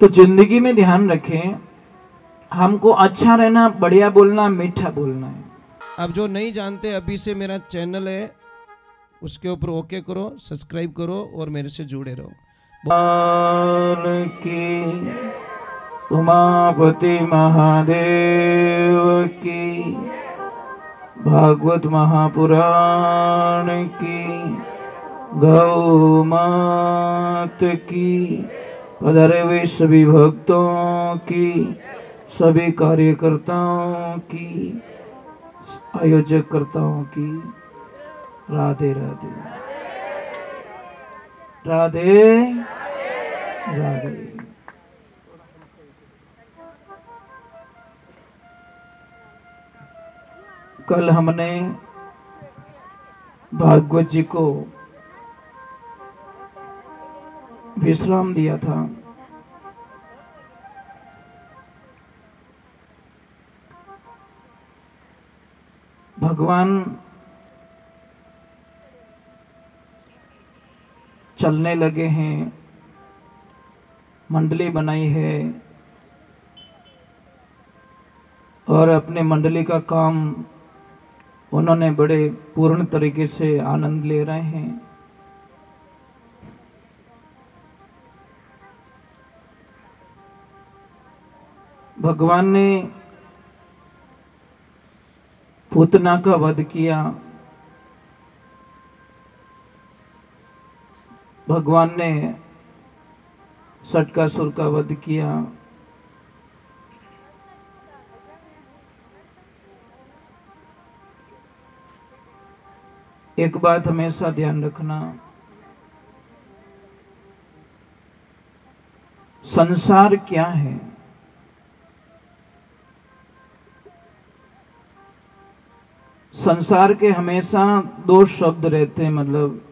तो जिंदगी में ध्यान रखें, हमको अच्छा रहना, बढ़िया बोलना, मीठा बोलना है। अब जो नहीं जानते, अभी से मेरा चैनल है उसके ऊपर ओके करो, सब्सक्राइब करो और मेरे से जुड़े रहो। की उमापति महादेव की, भागवत महापुराण की, गौ मात की, पधारे हुए सभी भक्तों की, सभी कार्यकर्ताओं की, आयोजक कर्ताओं की, राधे राधे राधे राधे। कल हमने भागवत जी को विश्राम दिया था। भगवान चलने लगे हैं, मंडली बनाई है और अपने मंडली का काम उन्होंने बड़े पूर्ण तरीके से आनंद ले रहे हैं। भगवान ने पूतना का वध किया, भगवान ने षटकासुर का वध किया, एक बात हमेशा ध्यान रखना, संसार क्या है? संसार के हमेशा दो शब्द रहते हैं, मतलब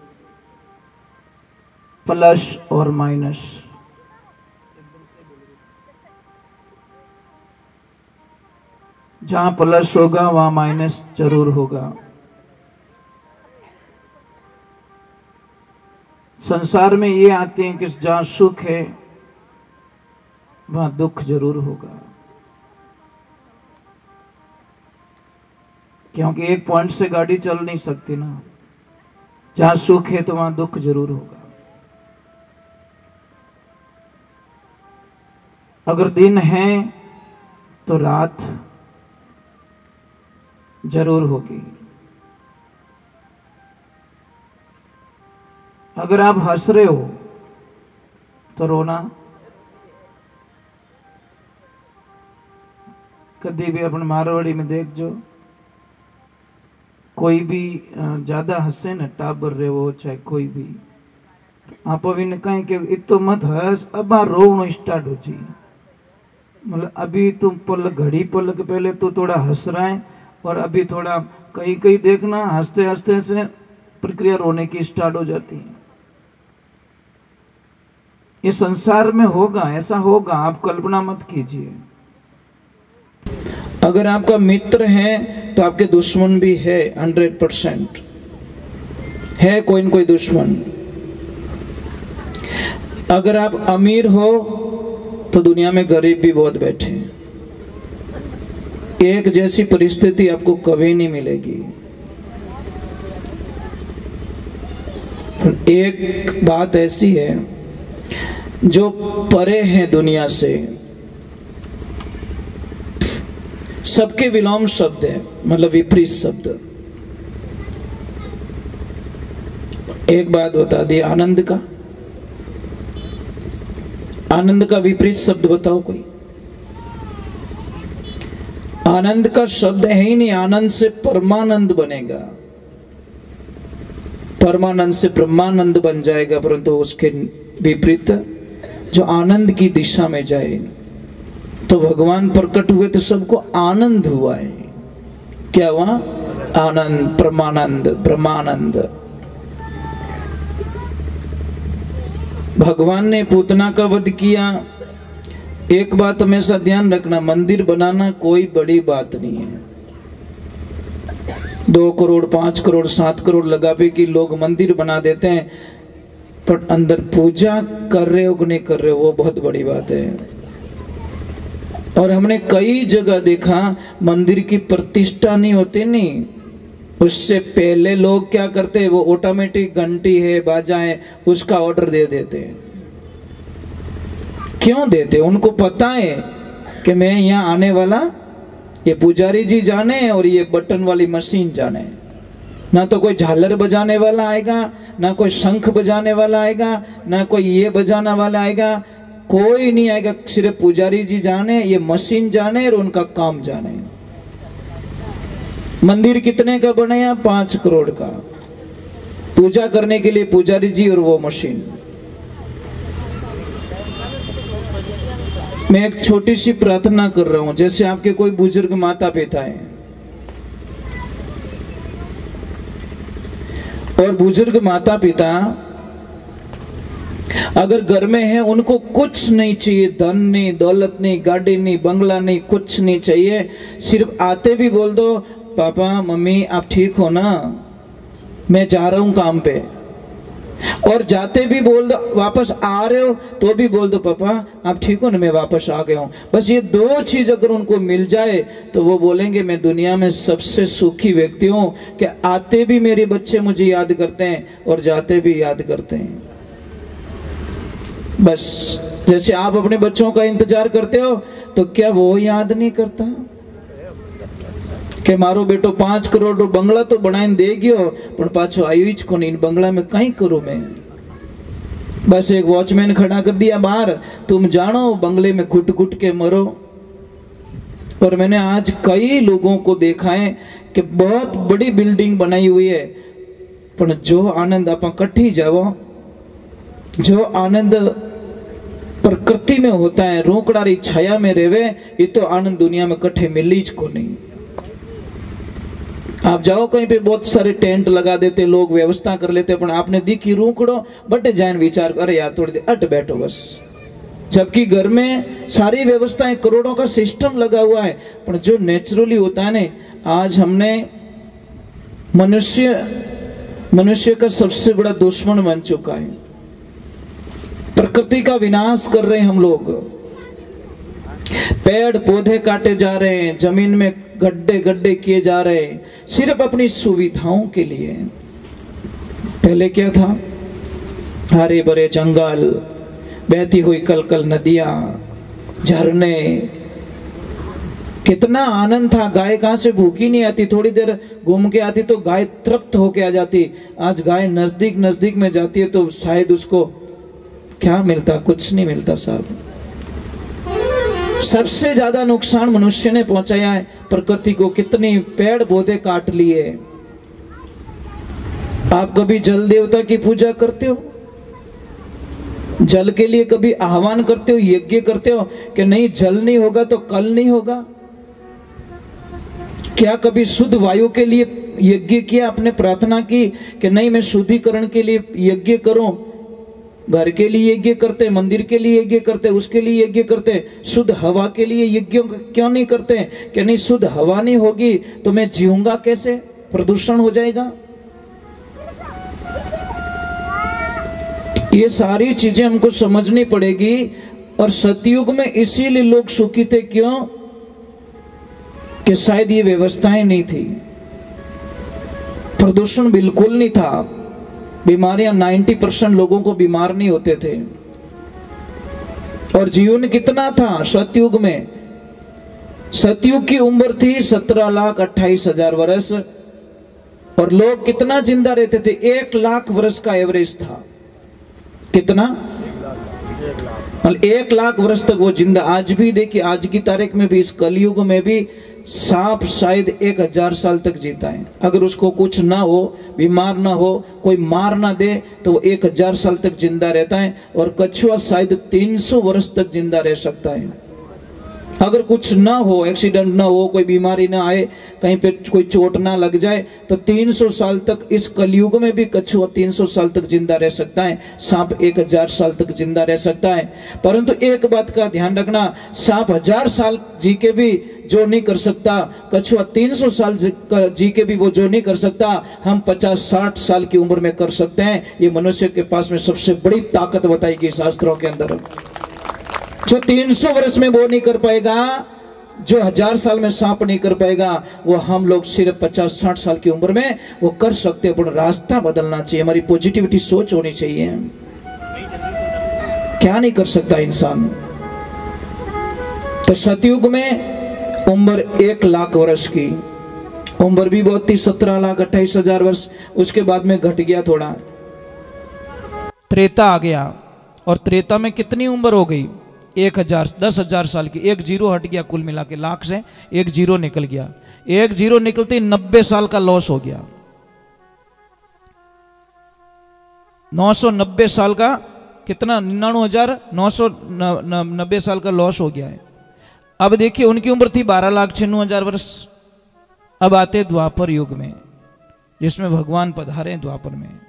प्लस और माइनस। जहां प्लस होगा वहां माइनस जरूर होगा। संसार में ये आते हैं कि जहां सुख है वहां दुख जरूर होगा, क्योंकि एक पॉइंट से गाड़ी चल नहीं सकती ना। जहां सुख है तो वहां दुख जरूर होगा। अगर दिन है तो रात जरूर होगी। अगर आप हंस रहे हो तो रोना कभी भी अपन मारवाड़ी में देख जो, कोई भी ज्यादा हंसे न, टाबर रहे हो चाहे कोई भी, आप अभी ने कहें कि इतो मत हंस, अब रोना स्टार्ट हो जी। मतलब अभी तुम घड़ी पलक पहले तो थोड़ा हंस रहा है और अभी थोड़ा कहीं कहीं देखना हंसते हंसते से प्रक्रिया रोने की स्टार्ट हो जाती है। ये संसार में होगा, ऐसा होगा, आप कल्पना मत कीजिए। अगर आपका मित्र है तो आपके दुश्मन भी है, 100% है कोई न कोई दुश्मन। अगर आप अमीर हो तो दुनिया में गरीब भी बहुत बैठे हैं। एक जैसी परिस्थिति आपको कभी नहीं मिलेगी। एक बात ऐसी है, जो परे हैं दुनिया से, सबके विलोम शब्द है, मतलब विपरीत शब्द। एक बात बता दी, आनंद का, आनंद का विपरीत शब्द बताओ कोई। आनंद का शब्द है ही नहीं, आनंद से परमानंद बनेगा, परमानंद से ब्रह्मानंद बन जाएगा, परंतु उसके विपरीत जो आनंद की दिशा में जाए। तो भगवान प्रकट हुए तो सबको आनंद हुआ है। क्या हुआ? आनंद, परमानंद, ब्रह्मानंद। भगवान ने पूतना का वध किया। एक बात हमेशा ध्यान रखना, मंदिर बनाना कोई बड़ी बात नहीं है। 2 करोड़ 5 करोड़ 7 करोड़ लगा पे कि लोग मंदिर बना देते हैं। पर अंदर पूजा कर रहे हो कि नहीं कर रहे हो वो बहुत बड़ी बात है। और हमने कई जगह देखा मंदिर की प्रतिष्ठा नहीं होती, नहीं उससे पहले लोग क्या करते हैं, वो ऑटोमेटिक घंटी है बाजा है उसका ऑर्डर दे देते हैं। क्यों देते? उनको पता है कि मैं यहाँ आने वाला, ये पुजारी जी जाने और ये बटन वाली मशीन जाने, ना तो कोई झालर बजाने वाला आएगा, ना कोई शंख बजाने वाला आएगा, ना कोई ये बजाने वाला आएगा, कोई नहीं आएगा। सिर्फ पुजारी जी जाने, ये मशीन जाने और उनका काम जाने। मंदिर कितने का बनाया? 5 करोड़ का। पूजा करने के लिए पुजारी जी और वो मशीन। मैं एक छोटी सी प्रार्थना कर रहा हूं, जैसे आपके कोई बुजुर्ग माता पिता हैं और बुजुर्ग माता पिता अगर घर में है, उनको कुछ नहीं चाहिए, धन नहीं, दौलत नहीं, गाड़ी नहीं, बंगला नहीं, कुछ नहीं चाहिए। सिर्फ आते भी बोल दो पापा मम्मी आप ठीक हो ना, मैं जा रहा हूं काम पे। और जाते भी बोल दो, वापस आ रहे हो तो भी बोल दो पापा आप ठीक हो ना, मैं वापस आ गया हूं। बस ये 2 चीज अगर उनको मिल जाए तो वो बोलेंगे मैं दुनिया में सबसे सुखी व्यक्ति हूं, कि आते भी मेरे बच्चे मुझे याद करते हैं और जाते भी याद करते हैं। बस जैसे आप अपने बच्चों का इंतजार करते हो, तो क्या वो याद नहीं करता कि मारो बेटो 5 करोड़ रो बंगला तो बनाई दे गयो, पण पाछो आयो ज कोनी, इन बंगला में कहीं करूं मैं। बस एक वॉचमैन खड़ा कर दिया बाहर, तुम जानो बंगले में घुट घुट के मरो। और मैंने आज कई लोगों को देखा है कि बहुत बड़ी बिल्डिंग बनाई हुई है, पर जो आनंद आप कट्ठी जाओ, जो आनंद प्रकृति में होता है, रोकड़ारी छाया में रेवे, ये तो आनंद दुनिया में कट्ठे मिली ज को नहीं। आप जाओ कहीं पे बहुत सारे टेंट लगा देते लोग, व्यवस्था कर लेते, पर आपने दिखी रूकड़ो बटे जान विचार अरे यार थोड़ी देर अट बैठो बस। जबकि घर में सारी व्यवस्थाएं, करोड़ों का सिस्टम लगा हुआ है, पर जो नेचुरली होता है ना, आज हमने मनुष्य का सबसे बड़ा दुश्मन बन चुका है। प्रकृति का विनाश कर रहे हैं हम लोग, पेड़ पौधे काटे जा रहे हैं, जमीन में गड्ढे गड्ढे किए जा रहे हैं, सिर्फ अपनी सुविधाओं के लिए। पहले क्या था? हरे भरे जंगल, बहती हुई कलकल नदियां, झरने, कितना आनंद था। गाय कहां से भूखी नहीं आती, थोड़ी देर घूम के आती तो गाय तृप्त होके आ जाती। आज गाय नजदीक नजदीक में जाती है तो शायद उसको क्या मिलता? कुछ नहीं मिलता साहब। सबसे ज्यादा नुकसान मनुष्य ने पहुंचाया है प्रकृति को। कितनी पेड़ पौधे काट लिए। आप कभी जल देवता की पूजा करते हो? जल के लिए कभी आह्वान करते हो, यज्ञ करते हो कि नहीं जल नहीं होगा तो कल नहीं होगा? क्या कभी शुद्ध वायु के लिए यज्ञ किया? आपने प्रार्थना की कि नहीं मैं शुद्धिकरण के लिए यज्ञ करूं? घर के लिए यज्ञ करते, मंदिर के लिए यज्ञ करते, उसके लिए यज्ञ करते। शुद्ध हवा के लिए यज्ञ क्यों नहीं करते? कि नहीं शुद्ध हवा नहीं होगी तो मैं जीऊंगा कैसे? प्रदूषण हो जाएगा। ये सारी चीजें हमको समझनी पड़ेगी। और सतयुग में इसीलिए लोग सुखी थे, क्यों? कि शायद ये व्यवस्थाएं नहीं थी, प्रदूषण बिल्कुल नहीं था, बीमारियां 90% लोगों को बीमार नहीं होते थे। और जीवन कितना था सतयुग में? सतयुग की उम्र थी 17,28,000 वर्ष, और लोग कितना जिंदा रहते थे? 1 लाख वर्ष का एवरेज था। कितना? 1 लाख वर्ष तक वो जिंदा। आज भी देखिए, आज की तारीख में भी, इस कलयुग में भी सांप शायद 1000 साल तक जीता है। अगर उसको कुछ ना हो, बीमार ना हो, कोई मार ना दे, तो वो 1000 साल तक जिंदा रहता है। और कछुआ शायद 300 वर्ष तक जिंदा रह सकता है। अगर कुछ ना हो, एक्सीडेंट ना हो, कोई बीमारी ना आए, कहीं पे कोई चोट ना लग जाए, तो 300 साल तक, इस कलयुग में भी कछुआ 300 साल तक जिंदा रह सकता है, सांप 1000 साल तक जिंदा रह सकता है। परंतु एक बात का ध्यान रखना, सांप 1000 साल जी के भी जो नहीं कर सकता, कछुआ 300 साल जी के भी वो जो नहीं कर सकता, हम 50-60 साल की उम्र में कर सकते हैं। ये मनुष्य के पास में सबसे बड़ी ताकत बताई गई शास्त्रों के अंदर। जो 300 वर्ष में वो नहीं कर पाएगा, जो 1000 साल में सांप नहीं कर पाएगा, वो हम लोग सिर्फ 50-60 साल की उम्र में वो कर सकते हैं। पर रास्ता बदलना चाहिए, हमारी पॉजिटिविटी सोच होनी चाहिए। क्या नहीं कर सकता इंसान। तो सतयुग में उम्र 1 लाख वर्ष की, उम्र भी बहुत थी, 17,28,000 वर्ष। उसके बाद में घट गया थोड़ा, त्रेता आ गया। और त्रेता में कितनी उम्र हो गई? 10,000 साल की। 1 जीरो हट गया, कुल मिला के लाख से 1 जीरो निकल गया। 1 जीरो निकलते 90 साल का लॉस हो गया। 990 साल का कितना, 99,990 साल का लॉस हो गया है। अब देखिए, उनकी उम्र थी 12,96,000 वर्ष। अब आते द्वापर युग में, जिसमें भगवान पधारे द्वापर में।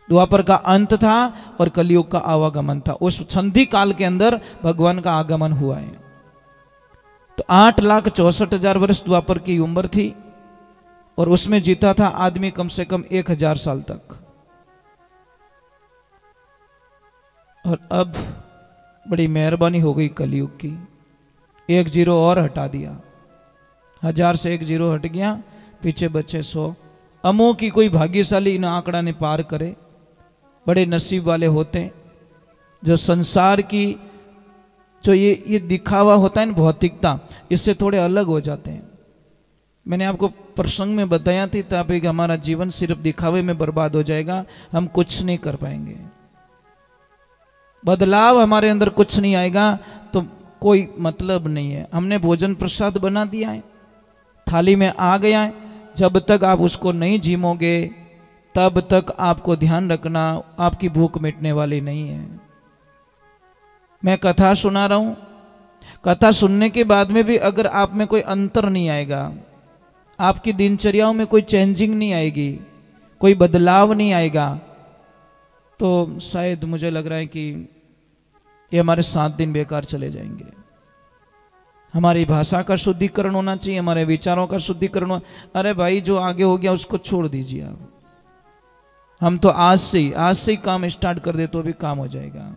द्वापर का अंत था और कलयुग का आवागमन था। उस संधि काल के अंदर भगवान का आगमन हुआ है। तो 8,64,000 वर्ष द्वापर की उम्र थी, और उसमें जीता था आदमी कम से कम 1,000 साल तक। और अब बड़ी मेहरबानी हो गई कलयुग की, 1 जीरो और हटा दिया। 1000 से 1 जीरो हट गया, पीछे बचे 100। अमो की कोई भाग्यशाली इन आंकड़ा ने पार करे, बड़े नसीब वाले होते हैं जो संसार की जो ये दिखावा होता है ना, भौतिकता, इससे थोड़े अलग हो जाते हैं। मैंने आपको प्रसंग में बताया थी ताकि हमारा जीवन सिर्फ दिखावे में बर्बाद हो जाएगा, हम कुछ नहीं कर पाएंगे, बदलाव हमारे अंदर कुछ नहीं आएगा, तो कोई मतलब नहीं है। हमने भोजन प्रसाद बना दिया है, थाली में आ गया है, जब तक आप उसको नहीं झीमोगे तब तक आपको ध्यान रखना आपकी भूख मिटने वाली नहीं है। मैं कथा सुना रहा हूं, कथा सुनने के बाद में भी अगर आप में कोई अंतर नहीं आएगा, आपकी दिनचर्याओं में कोई चेंजिंग नहीं आएगी, कोई बदलाव नहीं आएगा, तो शायद मुझे लग रहा है कि ये हमारे 7 दिन बेकार चले जाएंगे। हमारी भाषा का शुद्धिकरण होना चाहिए, हमारे विचारों का शुद्धिकरण। अरे भाई, जो आगे हो गया उसको छोड़ दीजिए आप। हम तो आज से ही काम स्टार्ट कर दे तो भी काम हो जाएगा।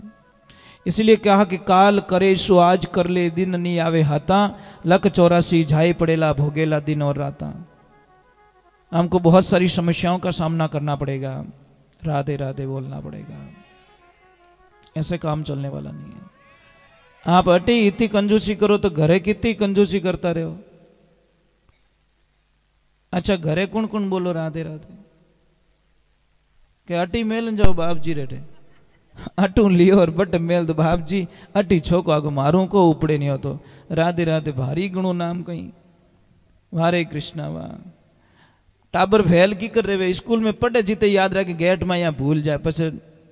इसलिए कहा कि काल करे सो आज कर ले, दिन नहीं आवे हाथा, लख 84 झाई पड़ेला भोगेला दिन और राता। हमको बहुत सारी समस्याओं का सामना करना पड़ेगा, राधे राधे बोलना पड़ेगा, ऐसे काम चलने वाला नहीं है। आप अटी इतनी कंजूसी करो तो घरे कितनी कंजूसी करता रहो। अच्छा, घरे कौन कौन बोलो राधे राधे के अटी मेल जाओ बाप जी रेटे, अटू लियो और बट मेल तो बाप जी अटी छोको आगो मारू को उपड़े नहीं हो तो राधे राधे भारी गणो नाम कहीं वारे कृष्णा वाह। टाबर फेल की कर रहे, स्कूल में पढ़े जीते याद रखे, गेट में यहाँ भूल जाए, पछ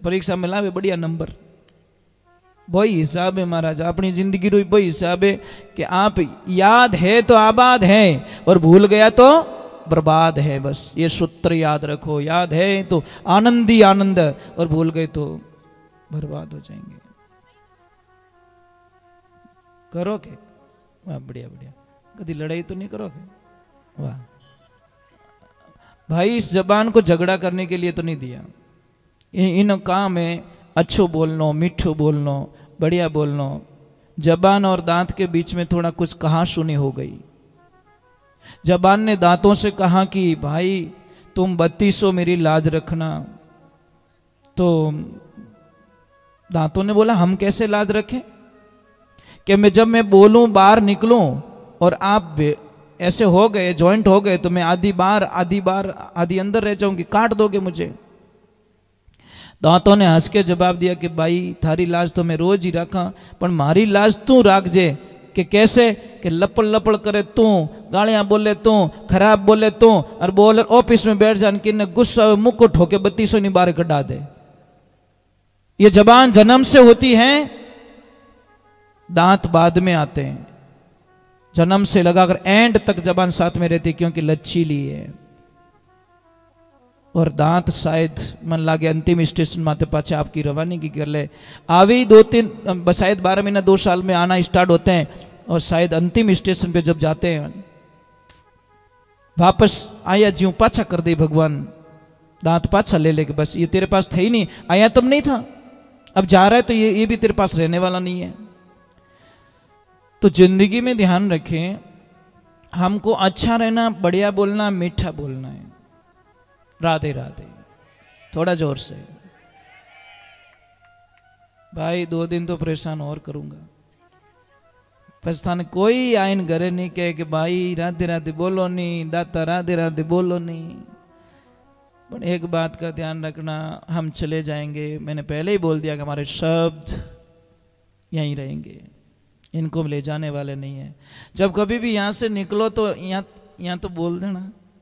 परीक्षा में लावे बढ़िया नंबर। वही हिसाब है महाराज, अपनी जिंदगी रो वही हिसाब है कि आप याद है तो आबाद है और भूल गया तो बर्बाद है। बस ये सूत्र याद रखो, याद है तो आनंद ही आनंद और भूल गए तो बर्बाद हो जाएंगे। करोगे वाह, बढ़िया बढ़िया, कभी लड़ाई तो नहीं करोगे वाह भाई। इस जबान को झगड़ा करने के लिए तो नहीं दिया, इन काम है अच्छो बोलनो, मीठो बोलनो, बढ़िया बोलनो। जबान और दांत के बीच में थोड़ा कुछ कहा सुनी हो गई। जबान ने दांतों से कहा कि भाई तुम 3200 मेरी लाज रखना, तो दांतों ने बोला हम कैसे लाज रखें कि मैं जब मैं बोलूं बाहर निकलूं और आप ऐसे हो गए, जॉइंट हो गए, तो मैं आधी बार आधी अंदर रह जाऊंगी, काट दोगे मुझे। दांतों ने हंस के जवाब दिया कि भाई थारी लाज तो मैं रोज ही रखा, पर मारी लाज तू राख जे। कि कैसे? कि लपड़ लपड़ करे तू, गालियां बोले तू, खराब बोले तू, और बोल ऑफिस में बैठ जान कि गुस्सा मुक्को ठोके 3200 नहीं बाहर कटा दे। ये जबान जन्म से होती है, दांत बाद में आते हैं। जन्म से लगाकर एंड तक जबान साथ में रहती, क्योंकि लचीली है। और दांत शायद मन लागे अंतिम स्टेशन माते पाचे आपकी रवानी की कर ले। आवे ही 2-3 शायद 12 महीना 2 साल में आना स्टार्ट होते हैं, और शायद अंतिम स्टेशन पे जब जाते हैं वापस आया ज्यों पाछा कर दे भगवान, दांत पाछा ले लेके, बस ये तेरे पास थे ही नहीं, आया तब नहीं था, अब जा रहा है तो ये भी तेरे पास रहने वाला नहीं है। तो जिंदगी में ध्यान रखें, हमको अच्छा रहना, बढ़िया बोलना, मीठा बोलना है। राधे राधे, थोड़ा जोर से भाई, 2 दिन तो परेशान और करूंगा। पछताने कोई आइन घरे नहीं कहे कि भाई राधे राधे बोलो नहीं, दाता राधे राधे बोलो नहीं। पर एक बात का ध्यान रखना, हम चले जाएंगे, मैंने पहले ही बोल दिया कि हमारे शब्द यहीं रहेंगे, इनको ले जाने वाले नहीं है। जब कभी भी यहाँ से निकलो तो यहाँ तो बोल देना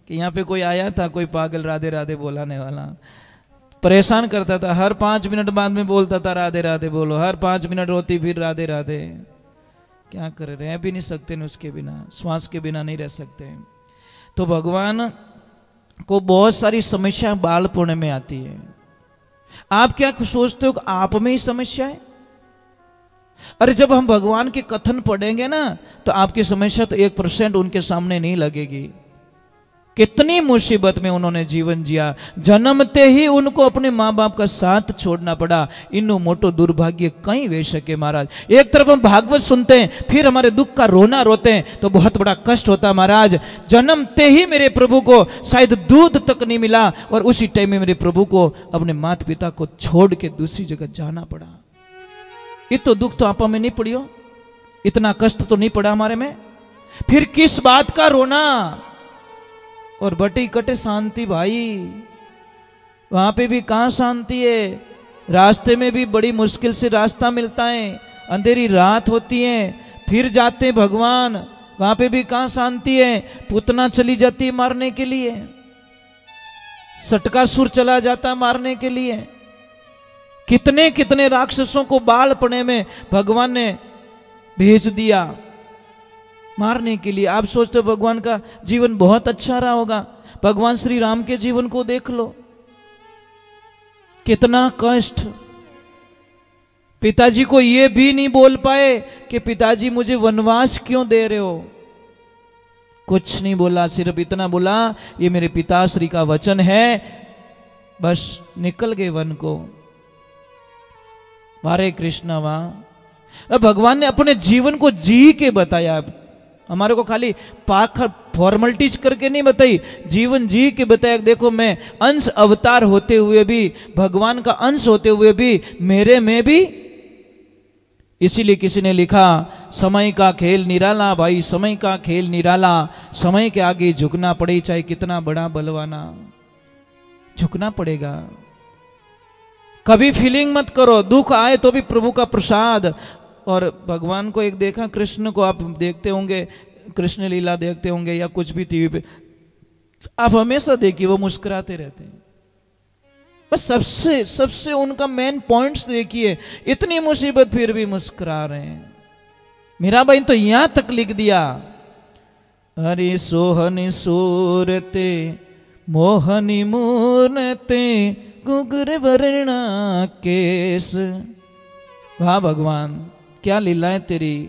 कि यहाँ पे कोई आया था, कोई पागल राधे राधे बोलाने वाला, परेशान करता था, हर 5 मिनट बाद में बोलता था राधे राधे बोलो, हर 5 मिनट रोती फिर राधे राधे। क्या करे, रह भी नहीं सकते न उसके बिना, श्वास के बिना नहीं रह सकते। तो भगवान को बहुत सारी समस्या बालपण में आती है। आप क्या सोचते हो कि आप में ही समस्या है? अरे जब हम भगवान के कथन पढ़ेंगे ना, तो आपकी समस्या तो 1% उनके सामने नहीं लगेगी। कितनी मुसीबत में उन्होंने जीवन जिया, जन्मते ही उनको अपने माँ बाप का साथ छोड़ना पड़ा। इन्नो मोटो दुर्भाग्य कहीं वे सके महाराज। एक तरफ हम भागवत सुनते हैं, फिर हमारे दुख का रोना रोते हैं, तो बहुत बड़ा कष्ट होता महाराज। जन्मते ही मेरे प्रभु को शायद दूध तक नहीं मिला, और उसी टाइम में मेरे प्रभु को अपने माता पिता को छोड़ के दूसरी जगह जाना पड़ा। ये तो दुख तो आपा में नहीं पड़ियो, इतना कष्ट तो नहीं पड़ा हमारे में, फिर किस बात का रोना। और बटी कटे शांति भाई, वहां पे भी कहां शांति है, रास्ते में भी बड़ी मुश्किल से रास्ता मिलता है, अंधेरी रात होती है, फिर जाते हैं भगवान, वहां पे भी कहां शांति है। पुतना चली जाती है मारने के लिए, सटकासुर चला जाता है मारने के लिए, कितने कितने राक्षसों को बालपने में भगवान ने भेज दिया मारने के लिए। आप सोचते हो भगवान का जीवन बहुत अच्छा रहा होगा? भगवान श्री राम के जीवन को देख लो, कितना कष्ट। पिताजी को यह भी नहीं बोल पाए कि पिताजी मुझे वनवास क्यों दे रहे हो, कुछ नहीं बोला, सिर्फ इतना बोला ये मेरे पिताश्री का वचन है, बस निकल गए वन को। हरे कृष्णा वाह। अब भगवान ने अपने जीवन को जी के बताया, हमारे को खाली पाखर फॉर्मलिटीज करके नहीं बताई, जीवन जी के बताया। देखो मैं अंश अवतार होते हुए भी, भगवान का अंश होते हुए भी, मेरे में भी। इसीलिए किसी ने लिखा समय का खेल निराला, भाई समय का खेल निराला, समय के आगे झुकना पड़े, चाहे कितना बड़ा बलवाना, झुकना पड़ेगा। कभी फीलिंग मत करो, दुख आए तो भी प्रभु का प्रसाद। और भगवान को एक देखा, कृष्ण को आप देखते होंगे, कृष्ण लीला देखते होंगे या कुछ भी टीवी पे, आप हमेशा देखिए वो मुस्कुराते रहते हैं। बस सबसे उनका मेन पॉइंट्स देखिए, इतनी मुसीबत फिर भी मुस्कुरा रहे हैं। मीरा बहन तो यहां तक लिख दिया, हरि सोहनी सूरते मोहनी मूर्णते गुगर वर्णा केस। वाह भगवान, क्या लीलाएं तेरी,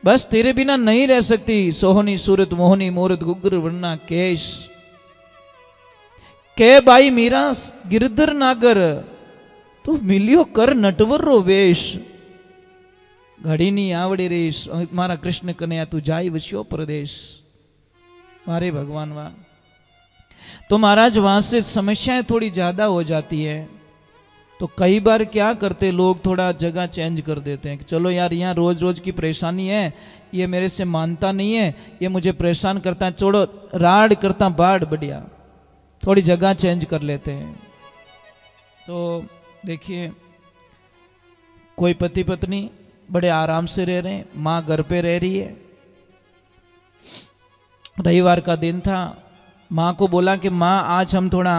बस तेरे बिना नहीं रह सकती। सोहनी सूरत मोहनी मूरत गुगर वर्णा केश। के भाई मीरा गिरधर नागर, तू मिलियो कर नटवर रो वेश। घड़ी नी आवड़ी रेश, मारा कृष्ण कन्हैया तू जाई वस्यो प्रदेश। मारे भगवान वाह। तो महाराज वहां से समस्याएं थोड़ी ज्यादा हो जाती है, तो कई बार क्या करते लोग, थोड़ा जगह चेंज कर देते हैं कि चलो यार यहाँ रोज रोज की परेशानी है, ये मेरे से मानता नहीं है, ये मुझे परेशान करता है, छोड़ो राड करता बाढ़ बढ़िया, थोड़ी जगह चेंज कर लेते हैं। तो देखिए कोई पति पत्नी बड़े आराम से रह रहे हैं, माँ घर पे रह रही है। रविवार का दिन था, माँ को बोला कि माँ आज हम थोड़ा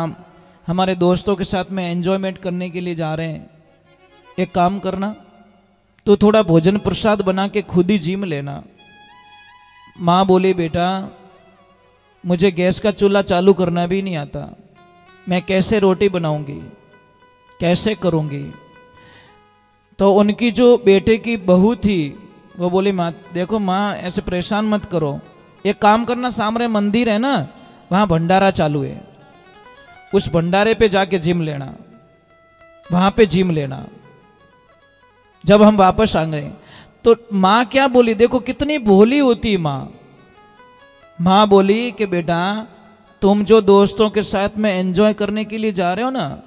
हमारे दोस्तों के साथ में एंजॉयमेंट करने के लिए जा रहे हैं, एक काम करना, तो थोड़ा भोजन प्रसाद बना के खुद ही जिम लेना। माँ बोली बेटा मुझे गैस का चूल्हा चालू करना भी नहीं आता, मैं कैसे रोटी बनाऊंगी, कैसे करूंगी। तो उनकी जो बेटे की बहू थी वो बोली माँ देखो माँ ऐसे परेशान मत करो, एक काम करना सामने मंदिर है ना वहाँ भंडारा चालू है, उस भंडारे पे जाके जिम लेना, वहाँ पे जिम लेना। जब हम वापस आ गए तो माँ क्या बोली, देखो कितनी भोली होती माँ। माँ बोली कि बेटा तुम जो दोस्तों के साथ में एंजॉय करने के लिए जा रहे हो ना,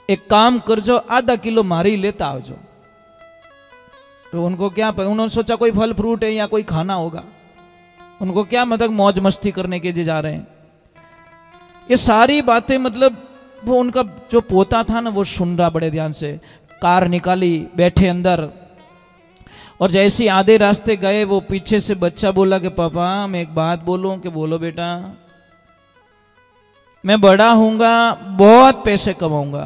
एक काम कर जो आधा किलो मारी लेता आओ जो। तो उनको क्या पता, उन्होंने सोचा कोई फल फ्रूट है या कोई खाना होगा, उनको क्या मतलब मौज मस्ती करने के लिए जा रहे हैं। ये सारी बातें मतलब वो उनका जो पोता था ना वो सुन रहा बड़े ध्यान से। कार निकाली, बैठे अंदर, और जैसे आधे रास्ते गए वो पीछे से बच्चा बोला कि पापा मैं एक बात बोलूं। कि बोलो बेटा। मैं बड़ा हूंगा बहुत पैसे कमाऊंगा।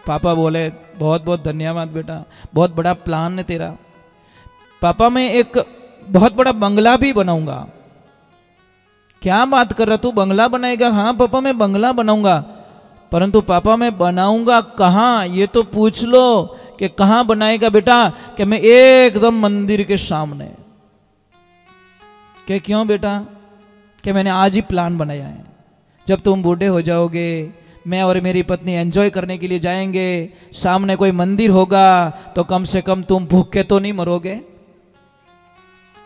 पापा बोले बहुत बहुत धन्यवाद बेटा, बहुत बड़ा प्लान है तेरा। पापा मैं एक बहुत बड़ा बंगला भी बनाऊंगा। क्या बात कर रहा तू, बंगला बनाएगा? हाँ पापा मैं बंगला बनाऊंगा, परंतु पापा मैं बनाऊंगा कहाँ ये तो पूछ लो कि कहाँ बनाएगा बेटा। कि मैं एकदम मंदिर के सामने। कि क्यों बेटा? कि मैंने आज ही प्लान बनाया है, जब तुम बूढ़े हो जाओगे मैं और मेरी पत्नी एंजॉय करने के लिए जाएंगे, सामने कोई मंदिर होगा तो कम से कम तुम भूखे तो नहीं मरोगे,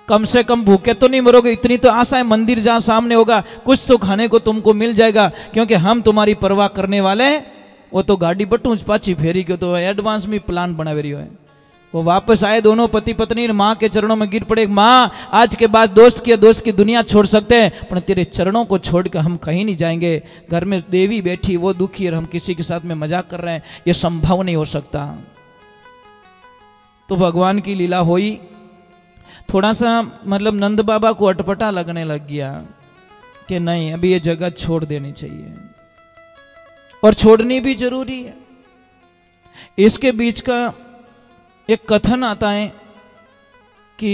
कम से कम भूखे तो नहीं मरोगे। इतनी तो आशा है, मंदिर जहां सामने होगा कुछ तो खाने को तुमको मिल जाएगा, क्योंकि हम तुम्हारी परवाह करने वाले हैं। वो तो गाड़ी बटूच पाची फेरी के तो एडवांस में प्लान बना रही है। वो वापस आए दोनों पति पत्नी, माँ के चरणों में गिर पड़े। माँ आज के बाद दोस्त की दुनिया छोड़ सकते हैं, पर तेरे चरणों को छोड़कर हम कहीं नहीं जाएंगे। घर में देवी बैठी वो दुखी और हम किसी के साथ में मजाक कर रहे हैं, ये संभव नहीं हो सकता। तो भगवान की लीला हुई। थोड़ा सा मतलब नंद बाबा को अटपटा लगने लग गया कि नहीं अभी ये जगह छोड़ देनी चाहिए, और छोड़नी भी जरूरी है। इसके बीच का एक कथन आता है कि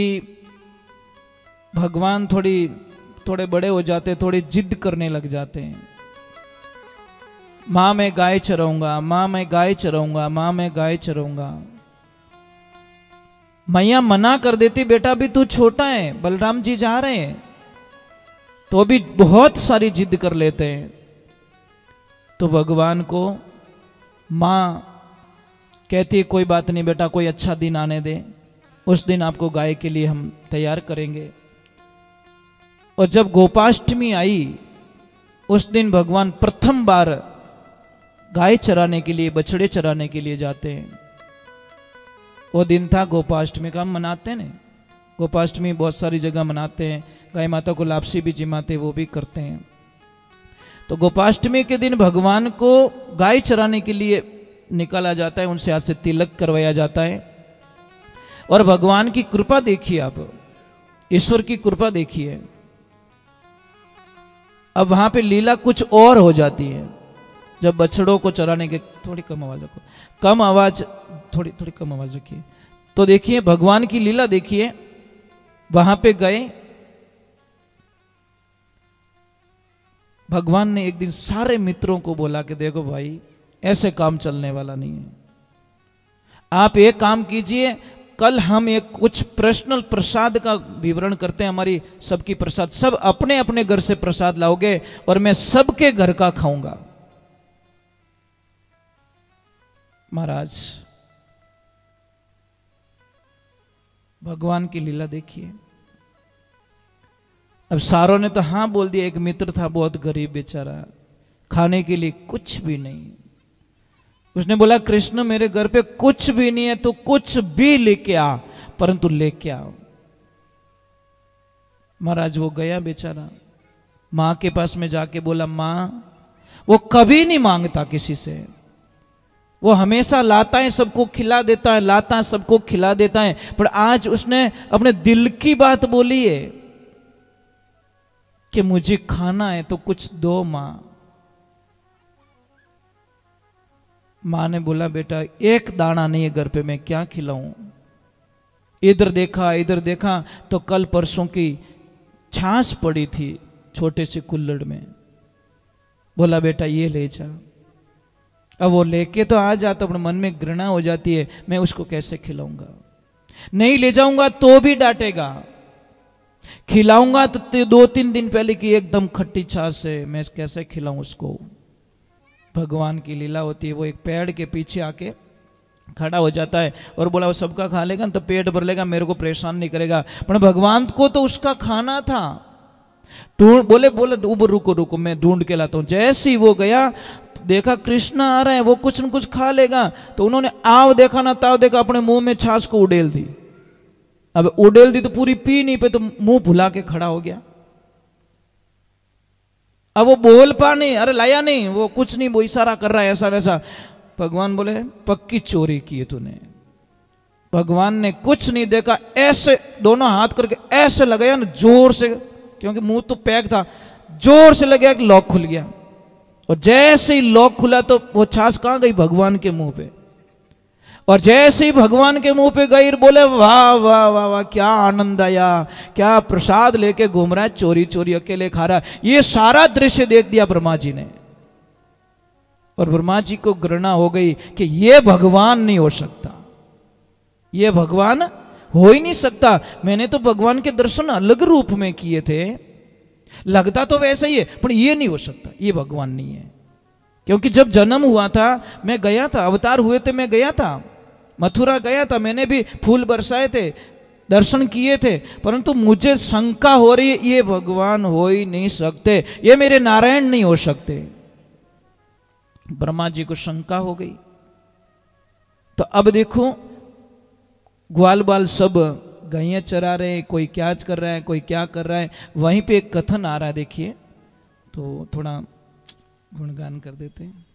भगवान थोड़े बड़े हो जाते, थोड़ी जिद करने लग जाते हैं। माँ मैं गाय चराऊंगा, माँ मैं गाय चराऊंगा, माँ मैं गाय चराऊंगा। मैया मना कर देती, बेटा अभी तू छोटा है, बलराम जी जा रहे हैं। तो भी बहुत सारी जिद कर लेते हैं। तो भगवान को माँ कहती है कोई बात नहीं बेटा, कोई अच्छा दिन आने दे, उस दिन आपको गाय के लिए हम तैयार करेंगे। और जब गोपाष्टमी आई उस दिन भगवान प्रथम बार गाय चराने के लिए, बछड़े चराने के लिए जाते हैं। वो दिन था गोपाष्टमी का, हम मनाते हैं। गोपाष्टमी बहुत सारी जगह मनाते हैं, गाय माता को लापसी भी जिमाते वो भी करते हैं। तो गोपाष्टमी के दिन भगवान को गाय चराने के लिए निकाला जाता है, उनसे हाथ से तिलक करवाया जाता है। और भगवान की कृपा देखिए, आप ईश्वर की कृपा देखिए। अब वहां पे लीला कुछ और हो जाती है। जब बछड़ों को चराने के, थोड़ी कम आवाज रखो, कम आवाज, थोड़ी कम आवाज रखिए। तो देखिए भगवान की लीला देखिए। वहां पे गए, भगवान ने एक दिन सारे मित्रों को बोला कि देखो भाई ऐसे काम चलने वाला नहीं है, आप एक काम कीजिए, कल हम एक कुछ पर्सनल प्रसाद का विवरण करते हैं। हमारी सबकी प्रसाद, सब अपने अपने घर से प्रसाद लाओगे और मैं सबके घर का खाऊंगा। महाराज भगवान की लीला देखिए। अब सारों ने तो हाँ बोल दिया। एक मित्र था बहुत गरीब बेचारा, खाने के लिए कुछ भी नहीं। उसने बोला कृष्ण मेरे घर पे कुछ भी नहीं है, तो कुछ भी लेके आ, परंतु लेके आओ। महाराज वो गया बेचारा, माँ के पास में जाके बोला माँ, वो कभी नहीं मांगता किसी से, वो हमेशा लाता है, सबको खिला देता है, लाता है सबको खिला देता है। पर आज उसने अपने दिल की बात बोली है कि मुझे खाना है तो कुछ दो माँ। माँ ने बोला बेटा एक दाना नहीं है घर पे, मैं क्या खिलाऊं। इधर देखा तो कल परसों की छाछ पड़ी थी छोटे से कुल्हड़ में। बोला बेटा ये ले जा। अब वो लेके तो आ जाता, अपने मन में घृणा हो जाती है, मैं उसको कैसे खिलाऊंगा, नहीं ले जाऊंगा तो भी डांटेगा, खिलाऊंगा तो 2-3 दिन पहले की एकदम खट्टी छाछ है, मैं कैसे खिलाऊं उसको। भगवान की लीला होती है, वो एक पेड़ के पीछे आके खड़ा हो जाता है और बोला वो सबका खा लेगा तो पेट भर लेगा, मेरे को परेशान नहीं करेगा। पर भगवान को तो उसका खाना था। बोले रुको रुको मैं ढूंढ के लाता हूं। जैसे ही वो गया तो देखा कृष्ण आ रहे हैं, वो कुछ न कुछ खा लेगा। तो उन्होंने आव देखा ना ताव देखा, अपने मुंह में छाछ को उड़ेल दी। अब उड़ेल दी तो पूरी पी नहीं पे, तो मुंह भुला के खड़ा हो गया। अब वो बोल पा नहीं, अरे लाया नहीं, वो कुछ नहीं, वो इशारा कर रहा है ऐसा वैसा। भगवान बोले पक्की चोरी की है तूने। भगवान ने कुछ नहीं देखा, ऐसे दोनों हाथ करके ऐसे लगाया ना जोर से, क्योंकि मुंह तो पैक था, जोर से लगा कि लॉक खुल गया। और जैसे ही लॉक खुला तो वो छाछ कहां गई, भगवान के मुंह पे। और जैसे ही भगवान के मुंह पे गई, बोले वाह वाह वाह वाह, क्या आनंद आया, क्या प्रसाद लेके घूम रहा है, चोरी चोरी अकेले खा रहा है। ये सारा दृश्य देख दिया ब्रह्मा जी ने। और ब्रह्मा जी को घृणा हो गई कि ये भगवान नहीं हो सकता, ये भगवान हो ही नहीं सकता। मैंने तो भगवान के दर्शन अलग रूप में किए थे, लगता तो वैसा ही है, पर ये नहीं हो सकता, ये भगवान नहीं है। क्योंकि जब जन्म हुआ था मैं गया था, अवतार हुए थे मैं गया था, मथुरा गया था, मैंने भी फूल बरसाए थे, दर्शन किए थे, परंतु मुझे शंका हो रही है ये भगवान हो ही नहीं सकते, ये मेरे नारायण नहीं हो सकते। ब्रह्मा जी को शंका हो गई। तो अब देखो ग्वाल बाल सब गायें चरा रहे, कोई क्या कर रहा है, कोई क्या कर रहा है। वहीं पे एक कथन आ रहा है, देखिए तो थोड़ा गुणगान कर देते हैं।